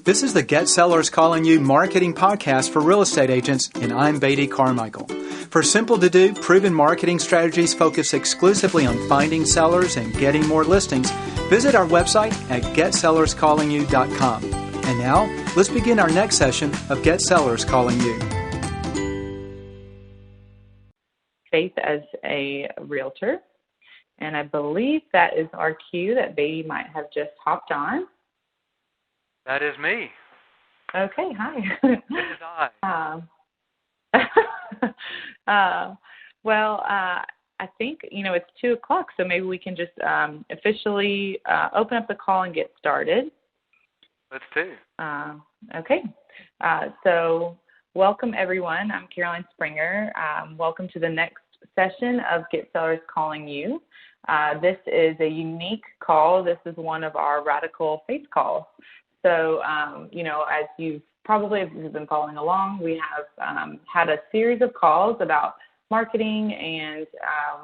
This is the Get Sellers Calling You marketing podcast for real estate agents, and I'm Beatty Carmichael. For simple-to-do, proven marketing strategies focused exclusively on finding sellers and getting more listings, visit our website at getsellerscallingyou.com. And now, let's begin our next session of Get Sellers Calling You. Faith as a realtor, and I believe that is our cue that Beatty might have just hopped on. That is me. Okay, hi. It is I. I think, it's 2 o'clock, so maybe we can just officially open up the call and get started. Let's do. Okay. So welcome, everyone. I'm Caroline Springer. Welcome to the next session of Get Sellers Calling You. This is a unique call. This is one of our Radical Faith calls. So, as you've probably been following along, we have had a series of calls about marketing and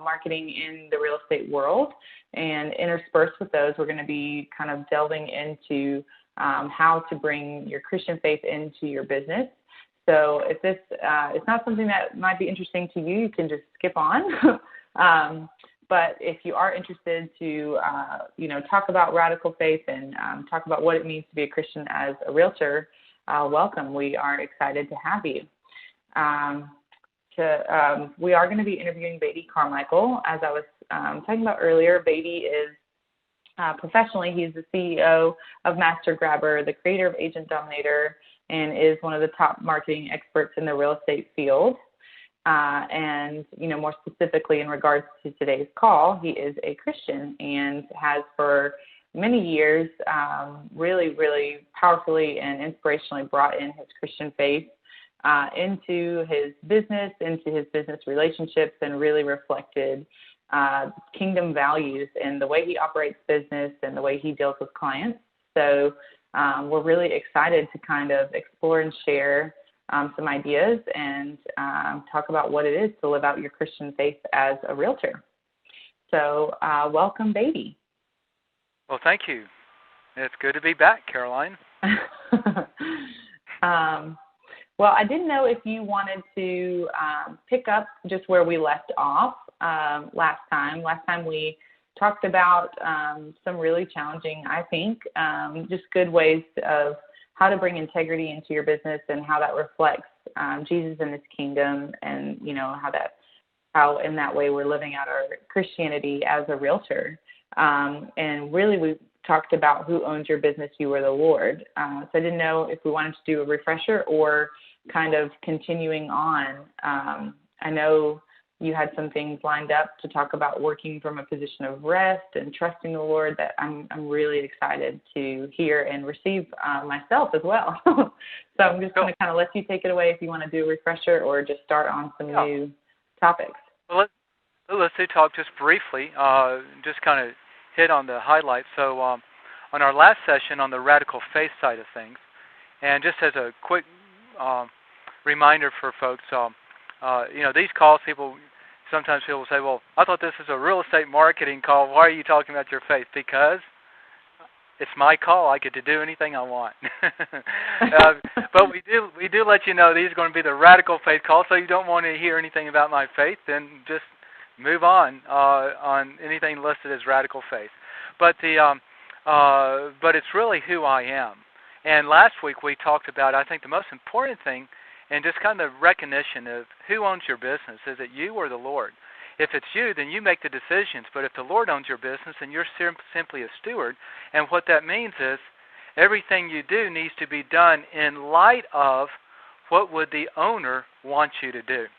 marketing in the real estate world. And interspersed with those, we're going to be kind of delving into how to bring your Christian faith into your business. So if this is not something that might be interesting to you, you can just skip on. But if you are interested to, talk about radical faith and talk about what it means to be a Christian as a realtor, welcome. We are excited to have you. We are going to be interviewing Beatty Carmichael. As I was talking about earlier, Beatty is professionally, he's the CEO of Master Grabber, the creator of Agent Dominator, and is one of the top marketing experts in the real estate field. And more specifically in regards to today's call, he is a Christian and has for many years really, really powerfully and inspirationally brought in his Christian faith into his business relationships, and really reflected kingdom values in the way he operates business and the way he deals with clients. So we're really excited to kind of explore and share some ideas and talk about what it is to live out your Christian faith as a realtor. So welcome, Beatty. Well, thank you. It's good to be back, Caroline. Well, I didn't know if you wanted to pick up just where we left off last time. Last time we talked about some really challenging, I think, just good ways of how to bring integrity into your business and how that reflects Jesus and his kingdom, and how in that way we're living out our Christianity as a realtor. And really we talked about who owns your business, you or the Lord. So I didn't know if we wanted to do a refresher or kind of continuing on. I know you had some things lined up to talk about working from a position of rest and trusting the Lord that I'm really excited to hear and receive myself as well. So I'm just going to kind of let you take it away if you want to do a refresher or just start on some new topics. Well, let's talk just briefly, just kind of hit on the highlights. So on our last session on the radical faith side of things, and just as a quick reminder for folks, these calls, sometimes people say, well, I thought this was a real estate marketing call. Why are you talking about your faith? Because it's my call. I get to do anything I want. But we do let you know these are going to be the radical faith calls, so you don't want to hear anything about my faith, then just move on anything listed as radical faith. But it's really who I am. And last week we talked about, I think, the most important thing, and just kind of recognition of who owns your business. Is it you or the Lord? If it's you, then you make the decisions. But if the Lord owns your business, then you're simply a steward. And what that means is everything you do needs to be done in light of what would the owner want you to do.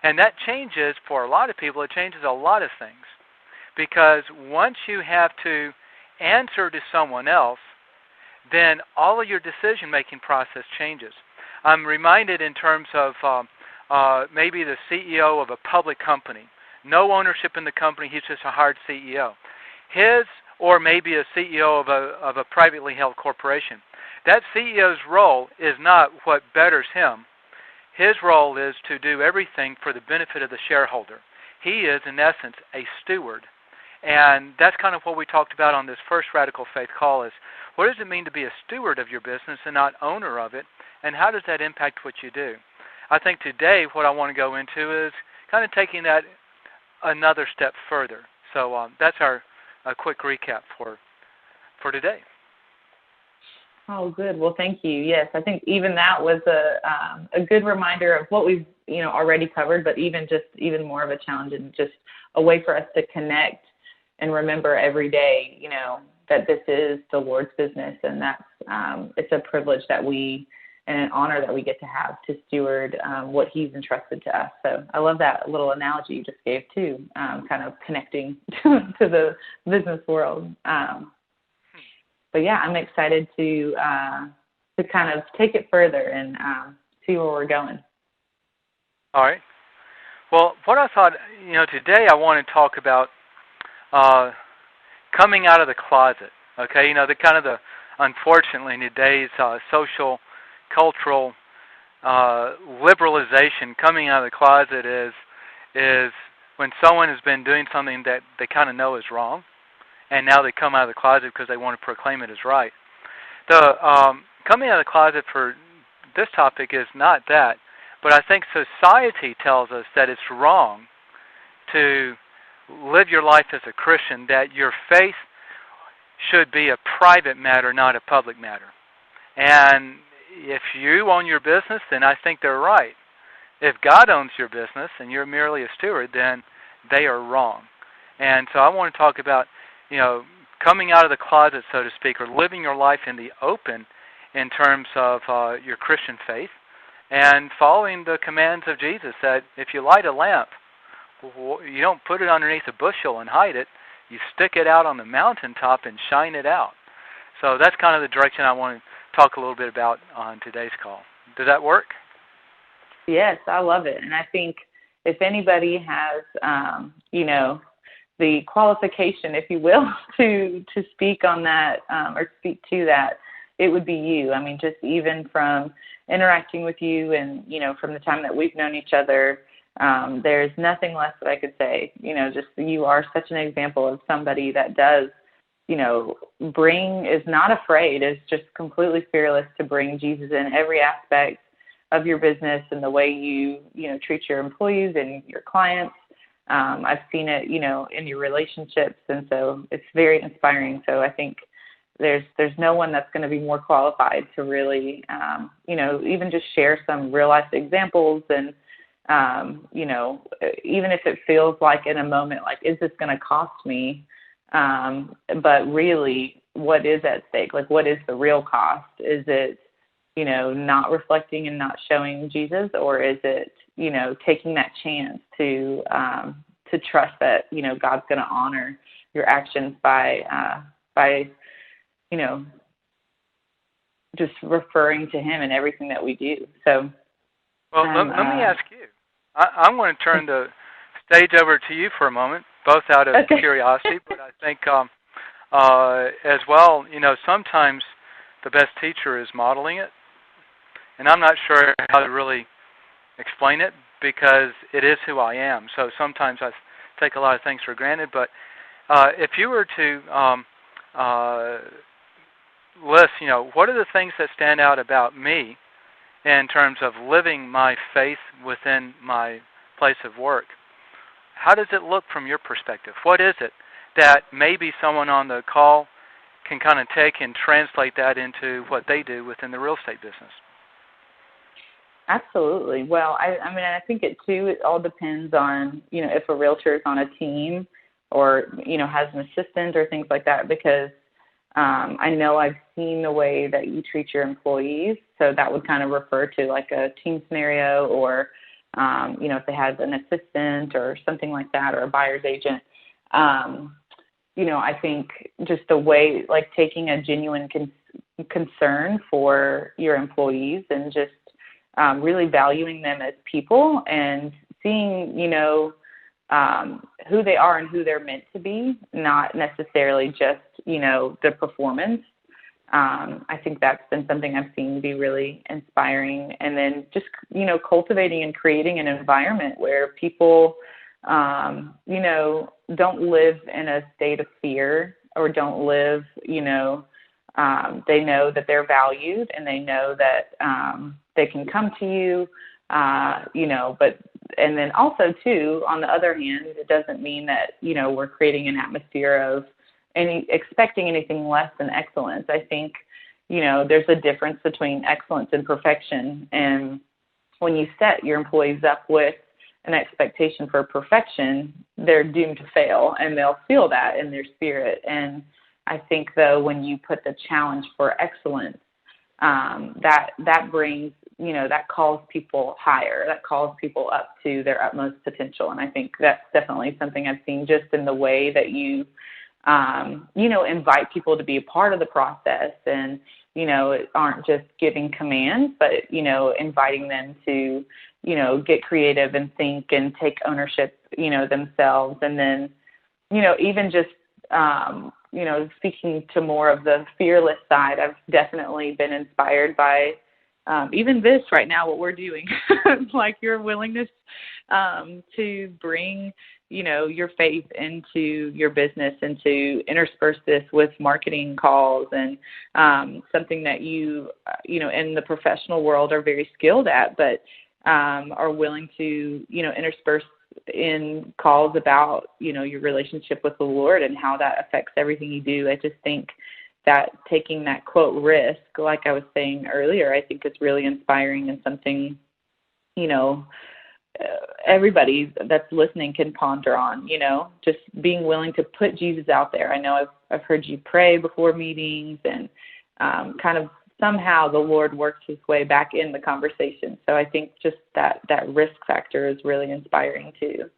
And that changes, for a lot of people, it changes a lot of things. Because once you have to answer to someone else, then all of your decision-making process changes. I'm reminded in terms of maybe the CEO of a public company. No ownership in the company, he's just a hired CEO. Or maybe a CEO of a privately held corporation. That CEO's role is not what betters him. His role is to do everything for the benefit of the shareholder. He is, in essence, a steward. And that's kind of what we talked about on this first Radical Faith call is, what does it mean to be a steward of your business and not owner of it, and how does that impact what you do? I think today what I want to go into is kind of taking that another step further. So that's our quick recap for today. Oh, good. Well, thank you. Yes, I think even that was a good reminder of what we've already covered, but even more of a challenge and just a way for us to connect and remember every day, that this is the Lord's business, and that's it's a privilege that and an honor that we get to have to steward what He's entrusted to us. So I love that little analogy you just gave too, kind of connecting to the business world. But yeah, I'm excited to kind of take it further and see where we're going. All right. Well, what I thought, today I want to talk about coming out of the closet. Okay, unfortunately in today's social, cultural liberalization, coming out of the closet is when someone has been doing something that they kind of know is wrong, and now they come out of the closet because they want to proclaim it as right. The coming out of the closet for this topic is not that, but I think society tells us that it's wrong to live your life as a Christian, that your faith should be a private matter, not a public matter. And if you own your business, then I think they're right. If God owns your business and you're merely a steward, then they are wrong. And so I want to talk about, coming out of the closet, so to speak, or living your life in the open in terms of your Christian faith and following the commands of Jesus that if you light a lamp, you don't put it underneath a bushel and hide it. You stick it out on the mountaintop and shine it out. So that's kind of the direction I want to talk a little bit about on today's call. Does that work? Yes, I love it. And I think if anybody has, the qualification, if you will, to speak on that or speak to that, it would be you. I mean, just even from interacting with you and, from the time that we've known each other, there's nothing less that I could say. Just you are such an example of somebody that does, is not afraid, is just completely fearless to bring Jesus in every aspect of your business and the way you, treat your employees and your clients. I've seen it, in your relationships, and so it's very inspiring. So I think there's no one that's going to be more qualified to really, even just share some real life examples and, even if it feels like in a moment, like, is this going to cost me? But really, what is at stake? Like, what is the real cost? Is it, not reflecting and not showing Jesus, or is it, taking that chance to trust that, God's going to honor your actions by just referring to Him in everything that we do. So, well, let me ask you. I'm going to turn the stage over to you for a moment, both out of curiosity, but I think as well, sometimes the best teacher is modeling it. And I'm not sure how to really explain it because it is who I am. So sometimes I take a lot of things for granted. But if you were to list, what are the things that stand out about me in terms of living my faith within my place of work? How does it look from your perspective? What is it that maybe someone on the call can kind of take and translate that into what they do within the real estate business? Absolutely. Well, I think it all depends on, if a realtor is on a team or, has an assistant or things like that, because I know I've seen the way that you treat your employees. So that would kind of refer to like a team scenario or, if they had an assistant or something like that, or a buyer's agent. I think just the way, like taking a genuine concern for your employees and just really valuing them as people and seeing, who they are and who they're meant to be, not necessarily just, the performance. I think that's been something I've seen to be really inspiring. And then just, cultivating and creating an environment where people, live in a state of fear, or don't live, they know that they're valued, and they know that they can come to you, but, and then also too, on the other hand, it doesn't mean that, we're creating an atmosphere of expecting anything less than excellence. I think, there's a difference between excellence and perfection. And when you set your employees up with an expectation for perfection, they're doomed to fail, and they'll feel that in their spirit. And I think, though, when you put the challenge for excellence, that brings, that calls people higher, that calls people up to their utmost potential. And I think that's definitely something I've seen just in the way that you, invite people to be a part of the process, and, aren't just giving commands, but, inviting them to, get creative and think and take ownership, themselves. And then, even just, speaking to more of the fearless side, I've definitely been inspired by even this right now, what we're doing, like your willingness to bring, your faith into your business and to intersperse this with marketing calls, and something that you, in the professional world are very skilled at, but are willing to, intersperse in calls about, your relationship with the Lord and how that affects everything you do. I just think that taking that quote risk, like I was saying earlier, I think is really inspiring, and something, everybody that's listening can ponder on, just being willing to put Jesus out there. I know I've heard you pray before meetings, and kind of somehow the Lord works his way back in the conversation. So I think just that risk factor is really inspiring too.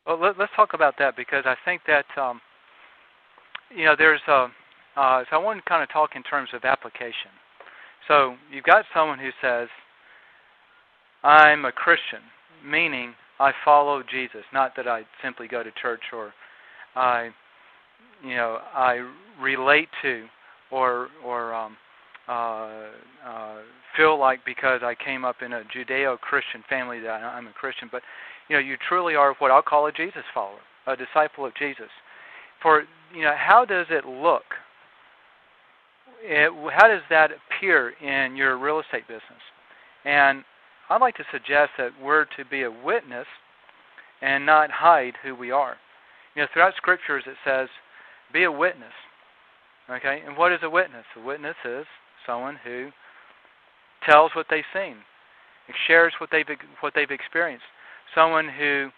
Well, let's talk about that, because I think that, there's so I want to kind of talk in terms of application. So you've got someone who says, I'm a Christian, meaning I follow Jesus, not that I simply go to church, or I relate to, or feel like because I came up in a Judeo-Christian family that I'm a Christian. But, you truly are what I'll call a Jesus follower, a disciple of Jesus. For, how does it look? How does that appear in your real estate business? And I'd like to suggest that we're to be a witness and not hide who we are. Throughout Scriptures it says, be a witness. Okay? And what is a witness? A witness is someone who tells what they've seen, shares what they've experienced. Someone who,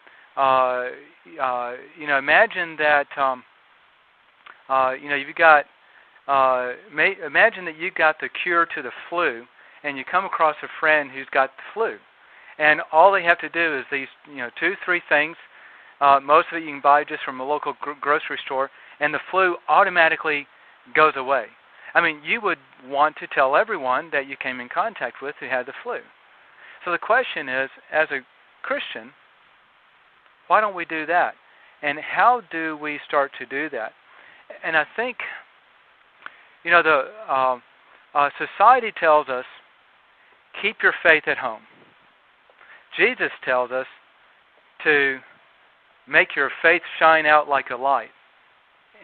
imagine that, you've got, imagine that you got the cure to the flu, and you come across a friend who's got the flu, and all they have to do is these, 2-3 things. Most of it you can buy just from a local grocery store, and the flu automatically goes away. I mean, you would want to tell everyone that you came in contact with who had the flu. So the question is, as a Christian, why don't we do that? And how do we start to do that? And I think, the society tells us, keep your faith at home. Jesus tells us to make your faith shine out like a light.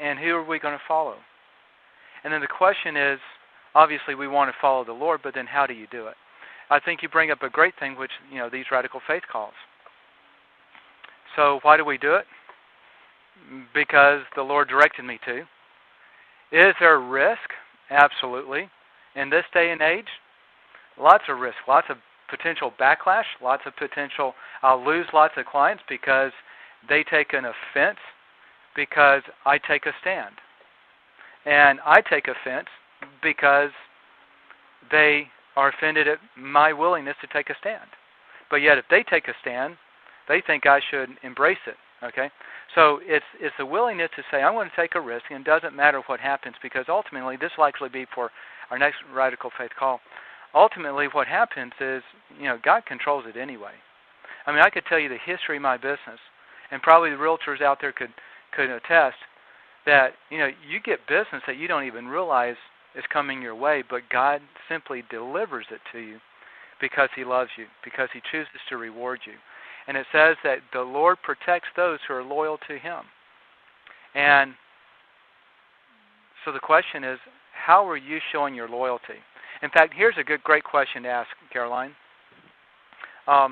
And who are we going to follow? And then the question is, obviously we want to follow the Lord, but then how do you do it? I think you bring up a great thing, which, these radical faith calls. So why do we do it? Because the Lord directed me to. Is there risk? Absolutely. In this day and age, lots of risk, lots of potential backlash, lots of potential, I'll lose lots of clients because they take an offense because I take a stand. And I take offense because they are offended at my willingness to take a stand. But yet if they take a stand, they think I should embrace it. Okay? So it's the willingness to say, I'm going to take a risk, and it doesn't matter what happens, because ultimately, this will actually be for our next Radical Faith call. Ultimately, what happens is, God controls it anyway. I mean, I could tell you the history of my business, and probably the realtors out there could attest that, you get business that you don't even realize is coming your way, but God simply delivers it to you because He loves you, because He chooses to reward you. And it says that the Lord protects those who are loyal to Him. And so the question is, how are you showing your loyalty? In fact, here's a great question to ask, Caroline. Let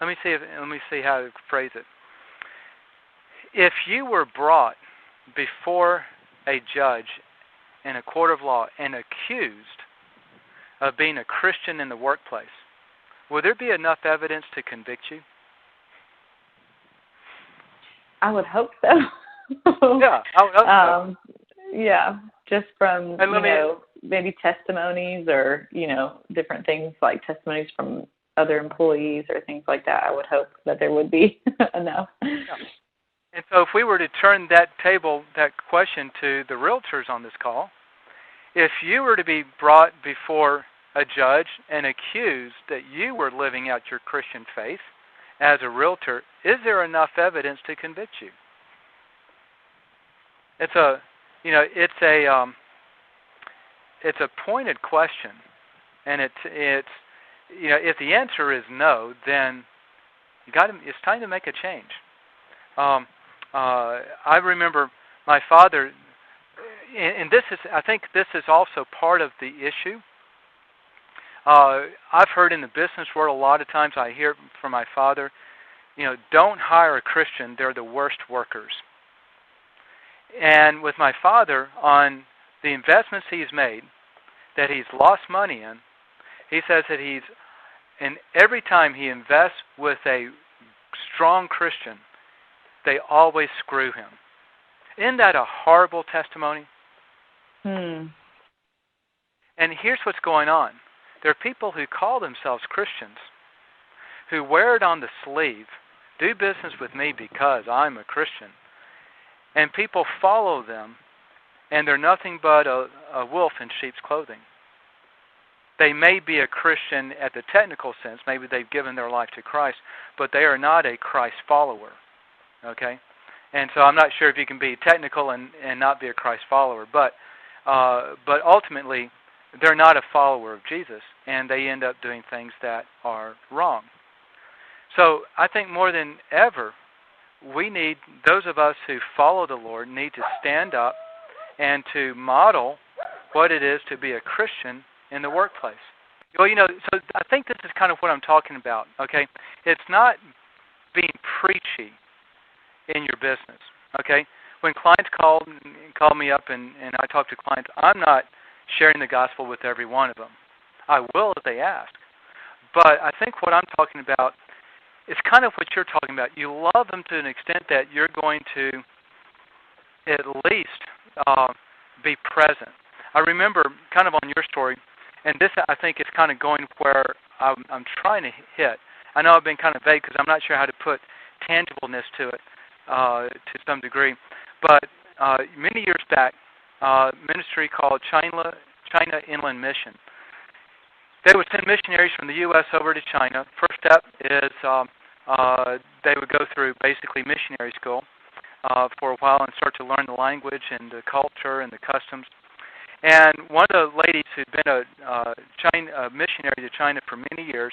me see how to phrase it. If you were brought before a judge in a court of law and accused of being a Christian in the workplace, would there be enough evidence to convict you? I would hope so. Yeah, I would hope so. Yeah, just from, maybe testimonies or, different things like testimonies from other employees or things like that. I would hope that there would be enough. Yeah. And so if we were to turn that question to the realtors on this call, if you were to be brought before a judge and accused that you were living out your Christian faith as a realtor, is there enough evidence to convict you? It's a pointed question, and it's if the answer is no, then it's time to make a change. I remember my father, and I think this is also part of the issue. I've heard in the business world a lot of times, I hear from my father, don't hire a Christian, they're the worst workers. And with my father, on the investments he's made, that he's lost money in, he says that and every time he invests with a strong Christian, they always screw him. Isn't that a horrible testimony? And here's what's going on. There are people who call themselves Christians, who wear it on the sleeve, do business with me because I'm a Christian. And people follow them, and they're nothing but a wolf in sheep's clothing. They may be a Christian at the technical sense. Maybe they've given their life to Christ, but they are not a Christ follower. Okay? And so I'm not sure if you can be technical and not be a Christ follower, but ultimately they're not a follower of Jesus, and they end up doing things that are wrong. So I think more than ever, those of us who follow the Lord need to stand up and to model what it is to be a Christian in the workplace. Well, so I think this is kind of what I'm talking about, okay? It's not being preachy in your business, okay? When clients call me up and I talk to clients, I'm not sharing the gospel with every one of them. I will if they ask. But I think what I'm talking about is kind of what you're talking about. You love them to an extent that you're going to at least be present. I remember kind of on your story, and this I think is kind of going where I'm trying to hit. I know I've been kind of vague because I'm not sure how to put tangibleness to it to some degree. But many years back, a ministry called China Inland Mission. They would send missionaries from the U.S. over to China. First step is they would go through basically missionary school for a while and start to learn the language and the culture and the customs. And one of the ladies who'd been a missionary to China for many years,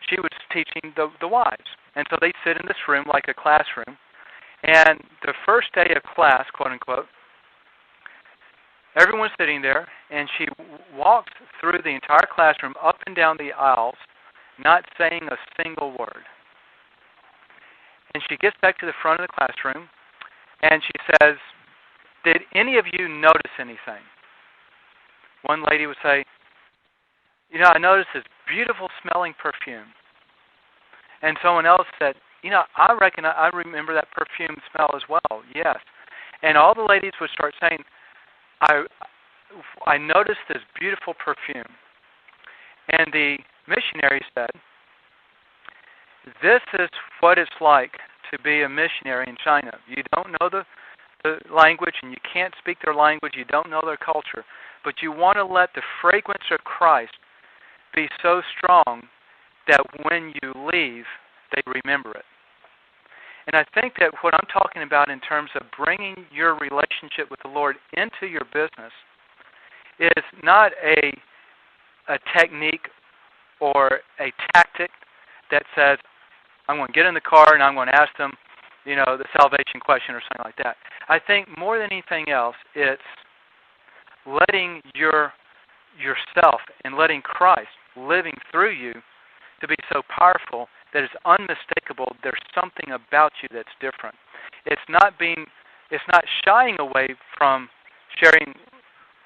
she was teaching the wives. And so they'd sit in this room like a classroom. And the first day of class, quote unquote, everyone's sitting there, and she walked through the entire classroom up and down the aisles, not saying a single word. And she gets back to the front of the classroom, and she says, "Did any of you notice anything?" One lady would say, "I noticed this beautiful smelling perfume." And someone else said, I remember that perfume smell as well, yes. And all the ladies would start saying, I noticed this beautiful perfume. And the missionary said, this is what it's like to be a missionary in China. You don't know the language, and you can't speak their language, you don't know their culture, but you want to let the fragrance of Christ be so strong that when you leave, they remember it. And I think that what I'm talking about in terms of bringing your relationship with the Lord into your business is not a technique or a tactic that says, I'm going to get in the car and I'm going to ask them, the salvation question or something like that. I think more than anything else, it's letting yourself and letting Christ living through you to be so powerful that it's unmistakable. There's something about you that's different. It's not shying away from sharing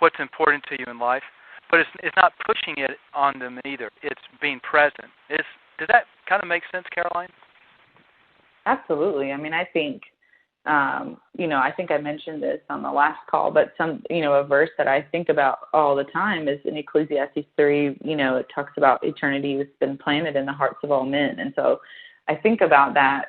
what's important to you in life, but it's not pushing it on them either. It's being present. Does that kind of make sense, Caroline? Absolutely. I mean, I think, I think I mentioned this on the last call, but a verse that I think about all the time is in Ecclesiastes 3, it talks about eternity has been planted in the hearts of all men. And so I think about that,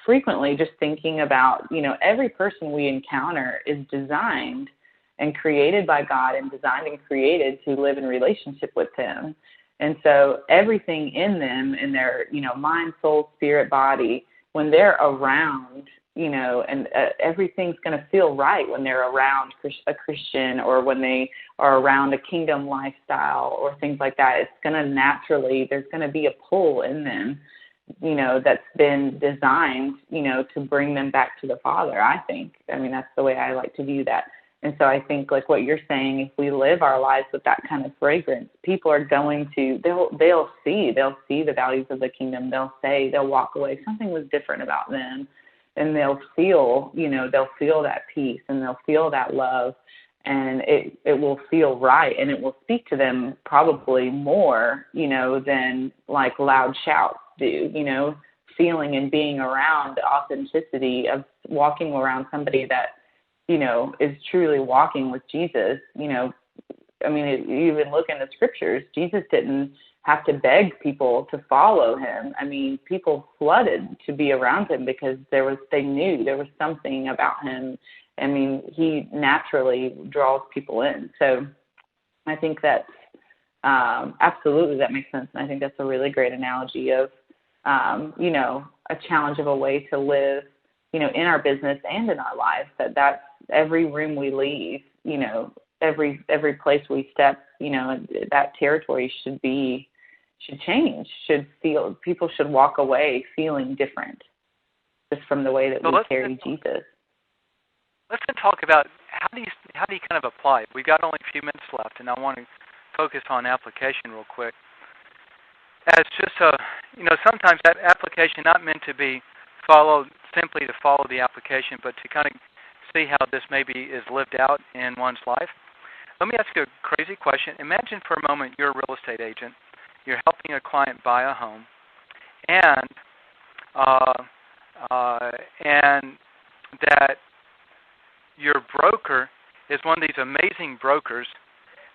frequently, just thinking about, every person we encounter is designed and created by God and designed and created to live in relationship with Him. And so everything in them, in their, mind, soul, spirit, body, when they're around, and everything's going to feel right when they're around a Christian or when they are around a kingdom lifestyle or things like that. It's going to naturally, there's going to be a pull in them, that's been designed, to bring them back to the Father, I think. I mean, that's the way I like to view that. And so I think, like what you're saying, if we live our lives with that kind of fragrance, people are going to, they'll see the values of the kingdom. They'll walk away. Something was different about them. And they'll feel that peace and they'll feel that love. And it will feel right. And it will speak to them probably more, than like loud shouts do, feeling and being around the authenticity of walking around somebody that, is truly walking with Jesus. I mean, you even look in the scriptures, Jesus didn't have to beg people to follow him. I mean, people flooded to be around him because they knew there was something about him. I mean, he naturally draws people in. So I think that's absolutely, that makes sense. And I think that's a really great analogy of, a challenge of a way to live, in our business and in our lives, that's every room we leave, every place we step, that territory should change, people should walk away feeling different just from the way that we carry Jesus. Let's then talk about how do you kind of apply it? We've got only a few minutes left, and I want to focus on application real quick. As just sometimes that application not meant to be followed simply to follow the application, but to kind of see how this maybe is lived out in one's life. Let me ask you a crazy question. Imagine for a moment you're a real estate agent. You're helping a client buy a home, and that your broker is one of these amazing brokers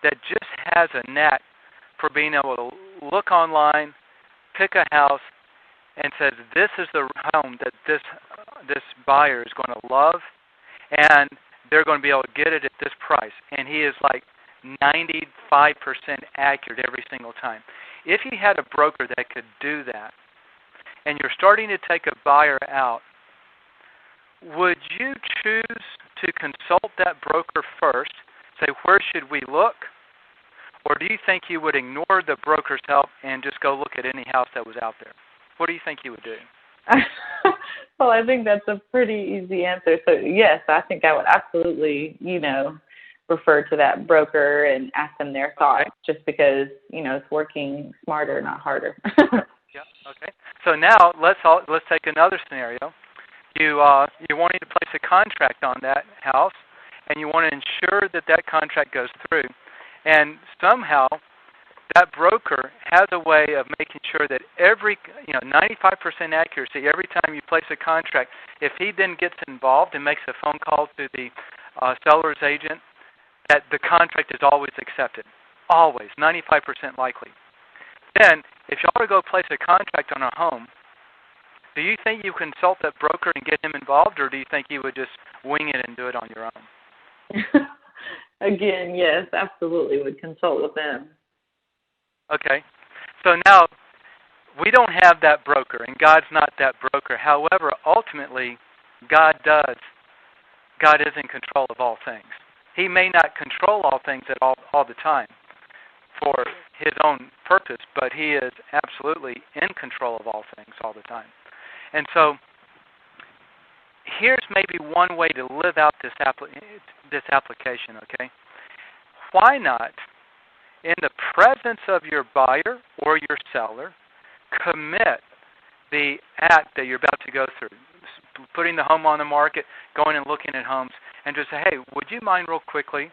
that just has a knack for being able to look online, pick a house, and says, this is the home that this buyer is going to love, and they're going to be able to get it at this price. And he is like 95% accurate every single time. If you had a broker that could do that, and you're starting to take a buyer out, would you choose to consult that broker first, say, where should we look? Or do you think you would ignore the broker's help and just go look at any house that was out there? What do you think you would do? Well, I think that's a pretty easy answer. So, yes, I think I would absolutely, refer to that broker and ask them their thoughts, just because, it's working smarter, not harder. Yeah. Okay. So now let's take another scenario. You're wanting to place a contract on that house, and you want to ensure that contract goes through. And somehow that broker has a way of making sure that 95% accuracy every time you place a contract. If he then gets involved and makes a phone call to the seller's agent, that the contract is always accepted. Always, 95% likely. Then, if you ought to go place a contract on a home, do you think you consult that broker and get him involved, or do you think you would just wing it and do it on your own? Again, yes, absolutely would consult with them. Okay. So now, we don't have that broker, and God's not that broker. However, ultimately, God does. God is in control of all things. He may not control all things at all the time. For his own purpose, but he is absolutely in control of all things all the time. And so here's maybe one way to live out this application, okay? Why not, in the presence of your buyer or your seller, commit the act that you're about to go through, putting the home on the market, going and looking at homes, and just say, hey, would you mind real quickly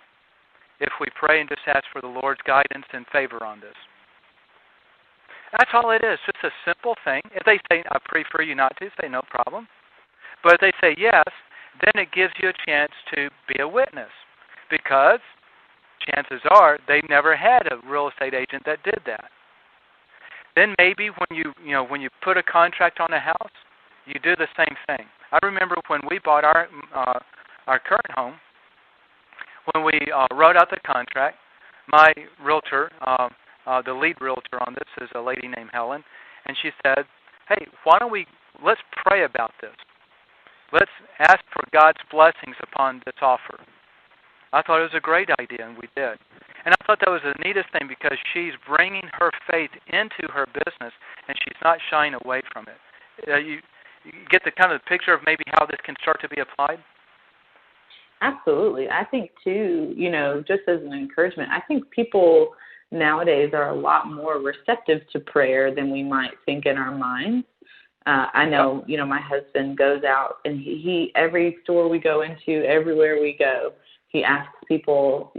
if we pray and just ask for the Lord's guidance and favor on this? That's all it is, just a simple thing. If they say, I pray for you not to, say no problem. But if they say yes, then it gives you a chance to be a witness, because chances are they've never had a real estate agent that did that. Then maybe when you put a contract on a house, you do the same thing. I remember when we bought our current home, when we wrote out the contract, my realtor, the lead realtor on this is a lady named Helen, and she said, hey, let's pray about this. Let's ask for God's blessings upon this offer. I thought it was a great idea, and we did. And I thought that was the neatest thing, because she's bringing her faith into her business, and she's not shying away from it. You get the kind of picture of maybe how this can start to be applied? Absolutely. I think, too, just as an encouragement, I think people nowadays are a lot more receptive to prayer than we might think in our minds. I know, my husband goes out, and he every store we go into, everywhere we go, he asks people,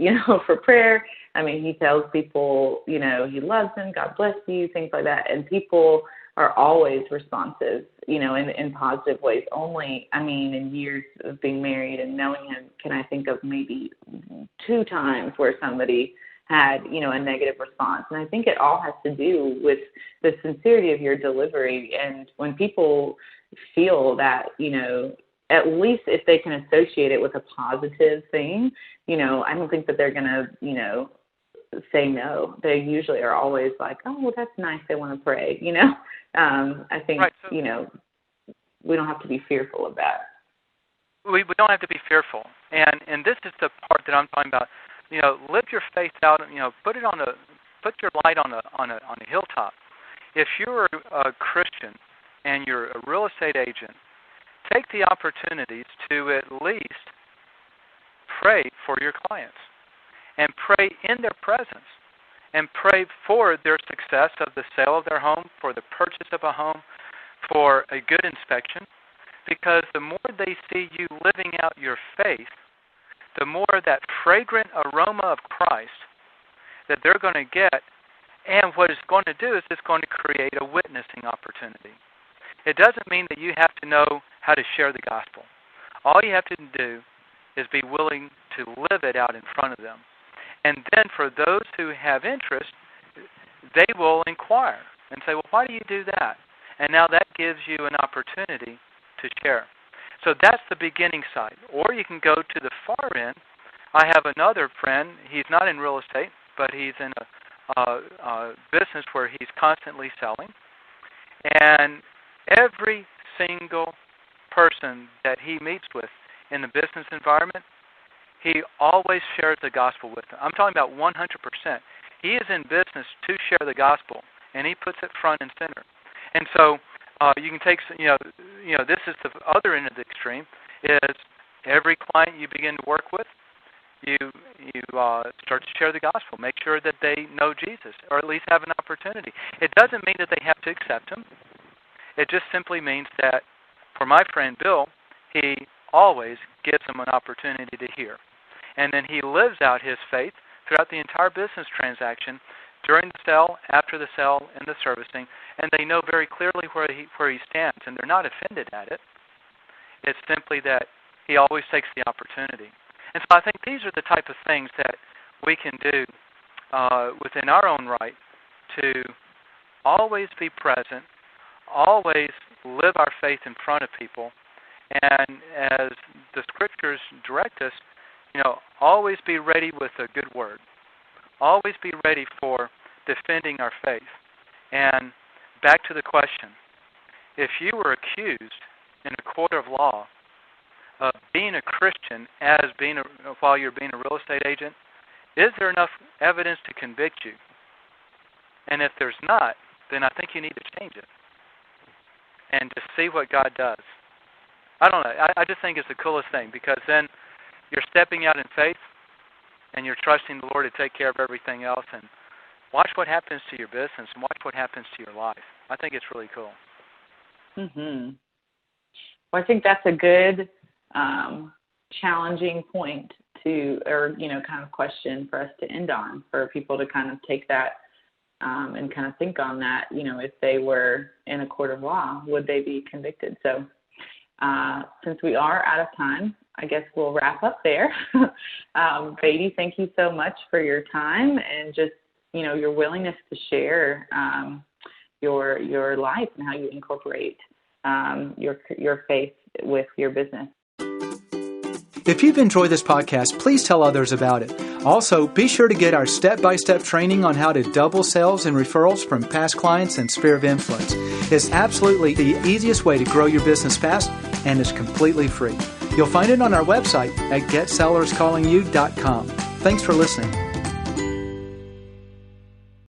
for prayer. I mean, he tells people, he loves them, God bless you, things like that. And people are always responsive, in positive ways. Only, in years of being married and knowing him, can I think of maybe 2 times where somebody had, a negative response. And I think it all has to do with the sincerity of your delivery. And when people feel that, at least if they can associate it with a positive thing, I don't think that they're going to, say no. They usually are always like, oh, well, that's nice. They want to pray, I think, right. So, we don't have to be fearful of that. We don't have to be fearful. And this is the part that I'm talking about. Live your faith out, put your light on a hilltop. If you're a Christian and you're a real estate agent, take the opportunities to at least pray for your clients and pray in their presence and pray for their success of the sale of their home, for the purchase of a home, for a good inspection, because the more they see you living out your faith, the more that fragrant aroma of Christ that they're going to get, and what it's going to do is it's going to create a witnessing opportunity. It doesn't mean that you have to know how to share the gospel. All you have to do is be willing to live it out in front of them. And then for those who have interest, they will inquire and say, well, why do you do that? And now that gives you an opportunity to share. So that's the beginning side. Or you can go to the far end. I have another friend. He's not in real estate, but he's in a business where he's constantly selling. And every single person that he meets with in the business environment, he always shares the gospel with them. I'm talking about 100%. He is in business to share the gospel, and he puts it front and center. And so you can take, this is the other end of the extreme, is every client you begin to work with, you start to share the gospel. Make sure that they know Jesus, or at least have an opportunity. It doesn't mean that they have to accept him. It just simply means that for my friend Bill, he always gives them an opportunity to hear. And then he lives out his faith throughout the entire business transaction, during the sale, after the sale, and the servicing, and they know very clearly where he stands, and they're not offended at it. It's simply that he always takes the opportunity. And so I think these are the type of things that we can do within our own right to always be present, always live our faith in front of people, and as the Scriptures direct us, always be ready with a good word. Always be ready for defending our faith. And back to the question, if you were accused in a court of law of being a Christian while you're being a real estate agent, is there enough evidence to convict you? And if there's not, then I think you need to change it and to see what God does. I don't know. I just think it's the coolest thing, because then you're stepping out in faith and you're trusting the Lord to take care of everything else, and watch what happens to your business and watch what happens to your life. I think it's really cool. Mhm. Well, I think that's a good challenging point to, or, kind of question for us to end on, for people to kind of take that and kind of think on that. If they were in a court of law, would they be convicted? So since we are out of time, I guess we'll wrap up there. Beatty, thank you so much for your time and just, your willingness to share your life and how you incorporate your faith with your business. If you've enjoyed this podcast, please tell others about it. Also, be sure to get our step-by-step training on how to double sales and referrals from past clients and sphere of influence. It's absolutely the easiest way to grow your business fast, and it's completely free. You'll find it on our website at getsellerscallingyou.com. Thanks for listening.